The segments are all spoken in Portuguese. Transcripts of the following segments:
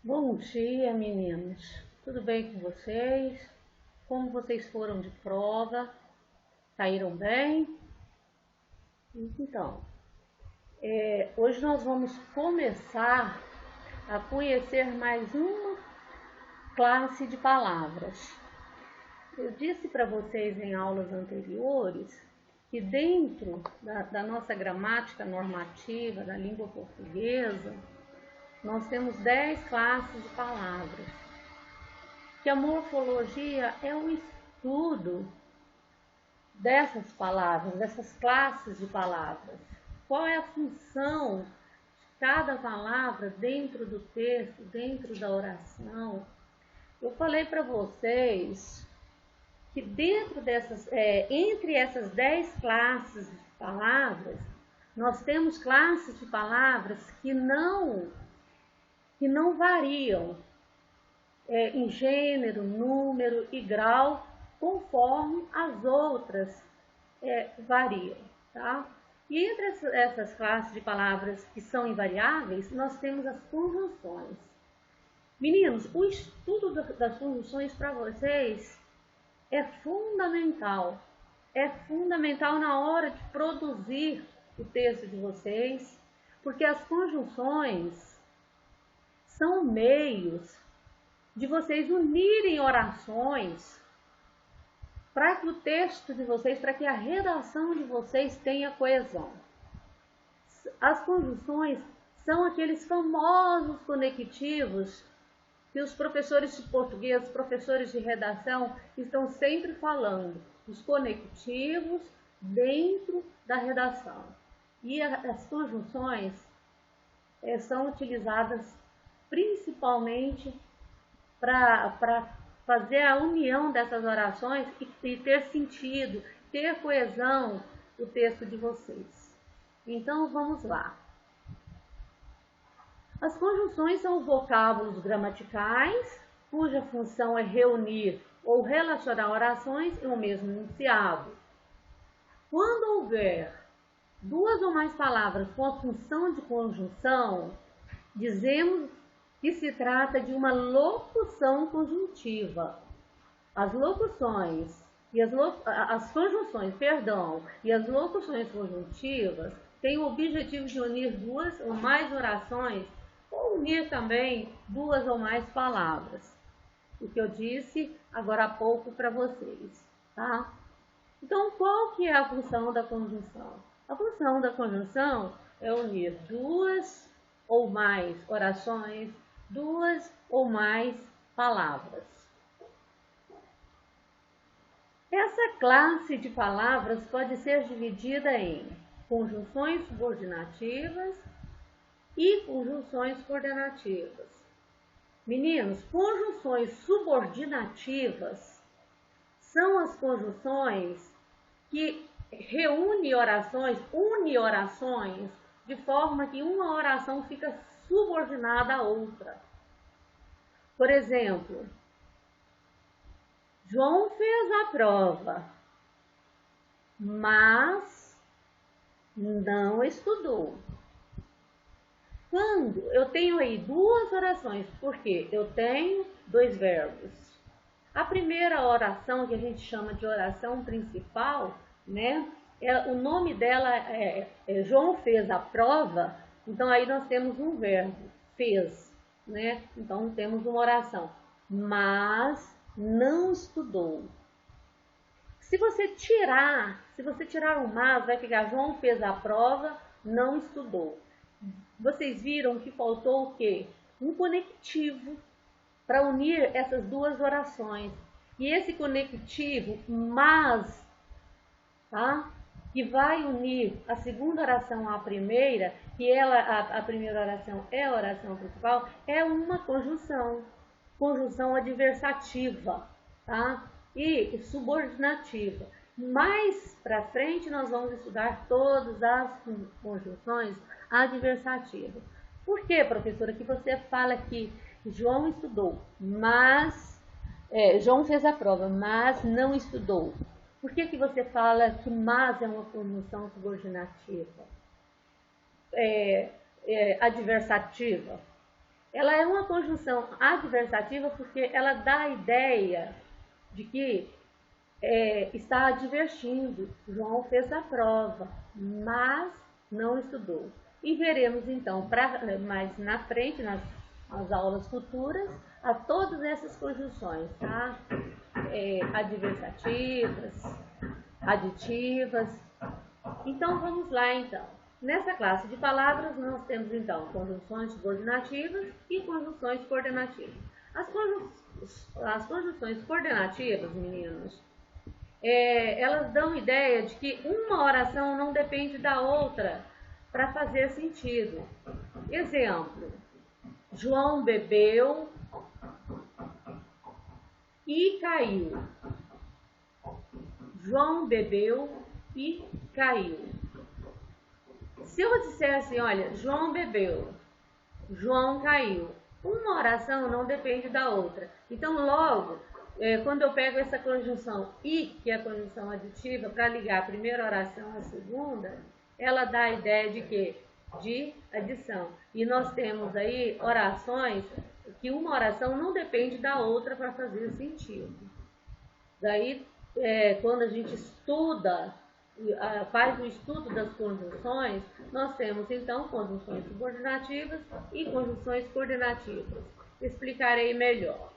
Bom dia, meninos. Tudo bem com vocês? Como vocês foram de prova? Saíram bem? Então, hoje nós vamos começar a conhecer mais uma classe de palavras. Eu disse para vocês em aulas anteriores que dentro da nossa gramática normativa da língua portuguesa, nós temos 10 classes de palavras. Que a morfologia é o estudo dessas palavras, dessas classes de palavras. Qual é a função de cada palavra dentro do texto, dentro da oração? Eu falei para vocês que entre essas 10 classes de palavras, nós temos classes de palavras que não variam em gênero, número e grau, conforme as outras variam, tá? E entre essas classes de palavras que são invariáveis, nós temos as conjunções. Meninos, o estudo das conjunções para vocês é fundamental. É fundamental na hora de produzir o texto de vocês, porque as conjunções são meios de vocês unirem orações para que o texto de vocês, para que a redação de vocês tenha coesão. As conjunções são aqueles famosos conectivos que os professores de português, os professores de redação estão sempre falando, os conectivos dentro da redação. E as conjunções são utilizadas principalmente para fazer a união dessas orações e ter sentido, ter coesão o texto de vocês. Então, vamos lá. As conjunções são vocábulos gramaticais, cuja função é reunir ou relacionar orações em um mesmo enunciado. Quando houver duas ou mais palavras com a função de conjunção, dizemos que se trata de uma locução conjuntiva. As locuções e as conjunções, e as locuções conjuntivas têm o objetivo de unir duas ou mais orações ou unir também duas ou mais palavras. O que eu disse agora há pouco para vocês, tá? Então, qual que é a função da conjunção? A função da conjunção é unir duas ou mais orações, duas ou mais palavras. Essa classe de palavras pode ser dividida em conjunções subordinativas e conjunções coordenativas. Meninos, conjunções subordinativas são as conjunções que une orações de forma que uma oração fica subordinada à outra. Por exemplo, João fez a prova, mas não estudou. Quando eu tenho aí duas orações, porque eu tenho dois verbos. A primeira oração, que a gente chama de oração principal, né? O nome dela é João fez a prova, então aí nós temos um verbo, fez, né? Então temos uma oração, mas não estudou. Se você tirar o mas, vai ficar João fez a prova, não estudou. Vocês viram que faltou o quê? Um conectivo para unir essas duas orações. E esse conectivo, mas, tá? Que vai unir a segunda oração à primeira, que a primeira oração é a oração principal, é uma conjunção adversativa, tá? E subordinativa. Mais para frente nós vamos estudar todas as conjunções adversativas. Por que, professora, que você fala que João estudou, mas João fez a prova, mas não estudou? Por que você fala que mas é uma conjunção subordinativa, adversativa? Ela é uma conjunção adversativa porque ela dá a ideia de que está advertindo. João fez a prova, mas não estudou. E veremos então, mais na frente, nas aulas futuras, a todas essas conjunções, tá? Adversativas, aditivas. Então vamos lá então. Nessa classe de palavras nós temos então conjunções subordinativas e conjunções coordenativas. As conjunções coordenativas, meninos, elas dão ideia de que uma oração não depende da outra para fazer sentido. Exemplo: João bebeu e caiu. João bebeu e caiu. Se eu disser assim, olha, João bebeu, João caiu, uma oração não depende da outra. Então, logo, quando eu pego essa conjunção e, que é a conjunção aditiva, para ligar a primeira oração à segunda, ela dá a ideia de quê? De adição. E nós temos aí orações que uma oração não depende da outra para fazer sentido. Daí, quando a gente estuda, faz o estudo das conjunções, nós temos então conjunções subordinativas e conjunções coordenativas. Explicarei melhor.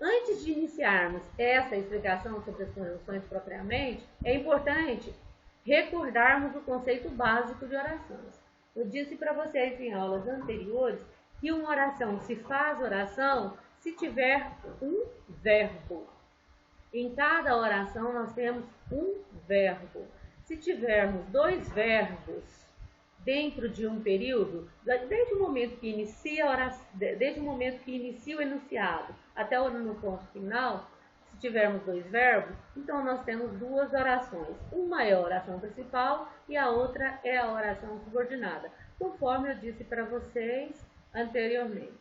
Antes de iniciarmos essa explicação sobre as conjunções propriamente, é importante recordarmos o conceito básico de orações. Eu disse para vocês em aulas anteriores que uma oração se faz oração se tiver um verbo. Em cada oração nós temos um verbo. Se tivermos dois verbos dentro de um período, desde o momento que inicia a oração, desde o momento que inicia o enunciado até no ponto final, se tivermos dois verbos, então nós temos duas orações. Uma é a oração principal e a outra é a oração subordinada, conforme eu disse para vocês anteriormente.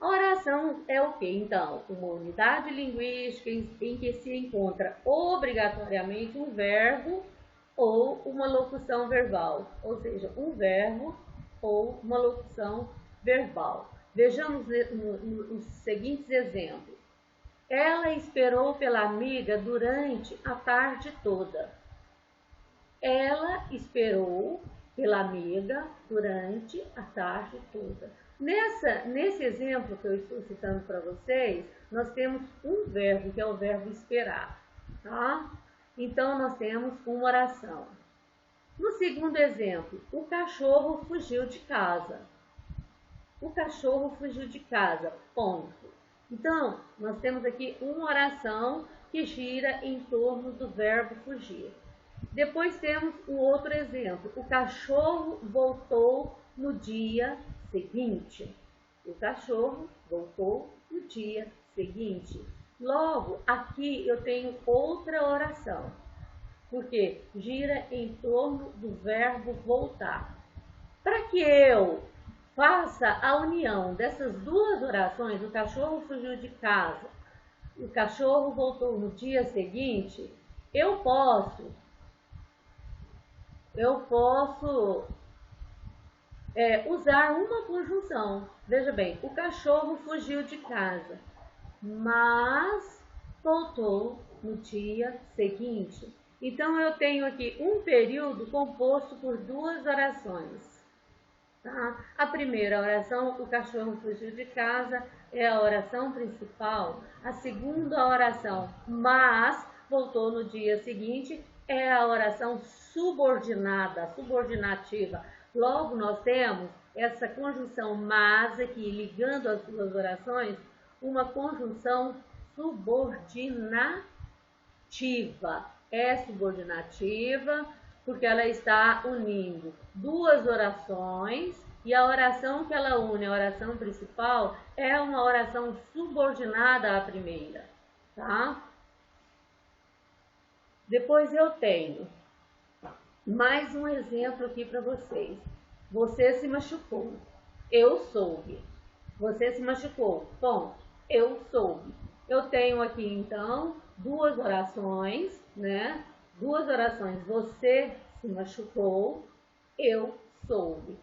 A oração é o que, então? Uma unidade linguística em que se encontra obrigatoriamente um verbo ou uma locução verbal, ou seja, um verbo ou uma locução verbal. Vejamos os seguintes exemplos. Ela esperou pela amiga durante a tarde toda. Ela esperou pela amiga durante a tarde toda. Nesse exemplo que eu estou citando para vocês, nós temos um verbo, que é o verbo esperar, tá? Então, nós temos uma oração. No segundo exemplo, o cachorro fugiu de casa. O cachorro fugiu de casa, ponto. Então, nós temos aqui uma oração que gira em torno do verbo fugir. Depois temos o outro exemplo. O cachorro voltou no dia seguinte. O cachorro voltou no dia seguinte. Logo, aqui eu tenho outra oração, porque gira em torno do verbo voltar. Para que eu faça a união dessas duas orações, o cachorro fugiu de casa, o cachorro voltou no dia seguinte, eu posso usar uma conjunção. Veja bem, o cachorro fugiu de casa, mas voltou no dia seguinte. Então, eu tenho aqui um período composto por duas orações. Tá? A primeira oração, o cachorro fugiu de casa, é a oração principal. A segunda oração, mas voltou no dia seguinte, é a oração subordinada, subordinativa. Logo, nós temos essa conjunção mas aqui, ligando as duas orações, uma conjunção subordinativa. É subordinativa porque ela está unindo duas orações e a oração que ela une, a oração principal, é uma oração subordinada à primeira, tá? Depois eu tenho mais um exemplo aqui para vocês. Você se machucou. Eu soube. Você se machucou. Ponto. Eu soube. Eu tenho aqui, então, duas orações, né? Duas orações. Você se machucou. Eu soube.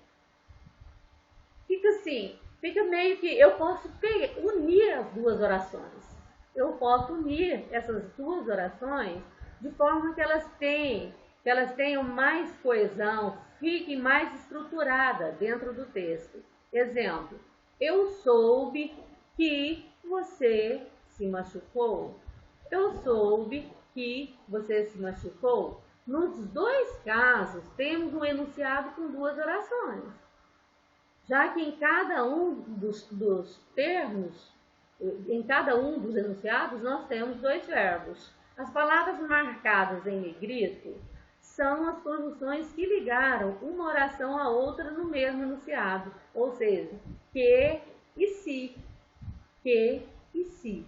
Fica assim. fica meio que eu posso unir as duas orações. Eu posso unir essas duas orações de forma que elas tenham mais coesão, fiquem mais estruturadas dentro do texto. Exemplo, eu soube que você se machucou. Eu soube que você se machucou. Nos dois casos, temos um enunciado com duas orações, já que em cada um dos termos, em cada um dos enunciados, nós temos dois verbos. As palavras marcadas em negrito são as conjunções que ligaram uma oração à outra no mesmo enunciado, ou seja, que e se, que e se.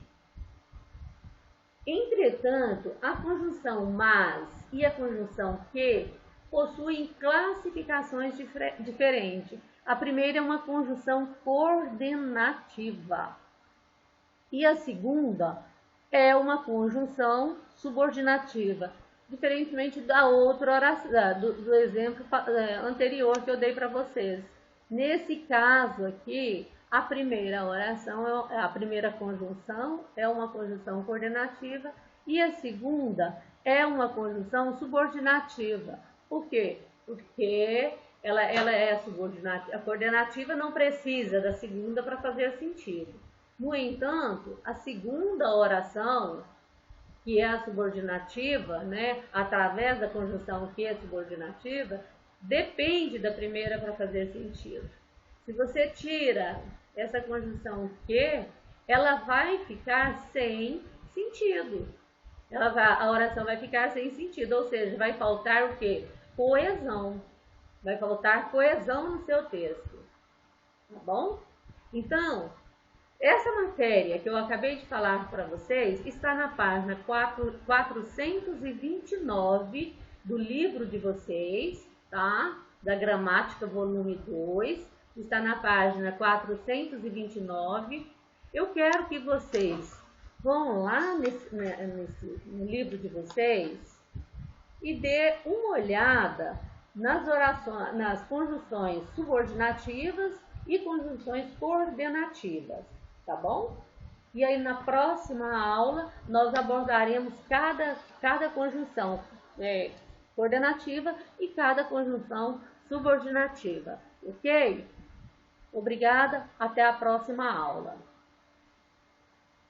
Entretanto, a conjunção mas e a conjunção que possuem classificações diferentes. A primeira é uma conjunção coordenativa e a segunda é uma conjunção subordinativa, diferentemente da outra oração, do exemplo anterior que eu dei para vocês. Nesse caso aqui, a primeira oração, a primeira conjunção é uma conjunção coordenativa e a segunda é uma conjunção subordinativa. Por quê? Porque ela é subordinativa. A coordenativa não precisa da segunda para fazer sentido. No entanto, a segunda oração, que é a subordinativa, né, através da conjunção que é subordinativa, depende da primeira para fazer sentido. Se você tira essa conjunção que, ela vai ficar sem sentido. A oração vai ficar sem sentido, ou seja, vai faltar o quê? Coesão. Vai faltar coesão no seu texto. Tá bom? Então, essa matéria que eu acabei de falar para vocês está na página 429 do livro de vocês, tá? Da gramática, volume 2. Está na página 429. Eu quero que vocês vão lá no livro de vocês e dê uma olhada nas orações, nas conjunções subordinativas e conjunções coordenativas, tá bom? E aí na próxima aula nós abordaremos cada conjunção coordenativa e cada conjunção subordinativa, ok? Obrigada, até a próxima aula.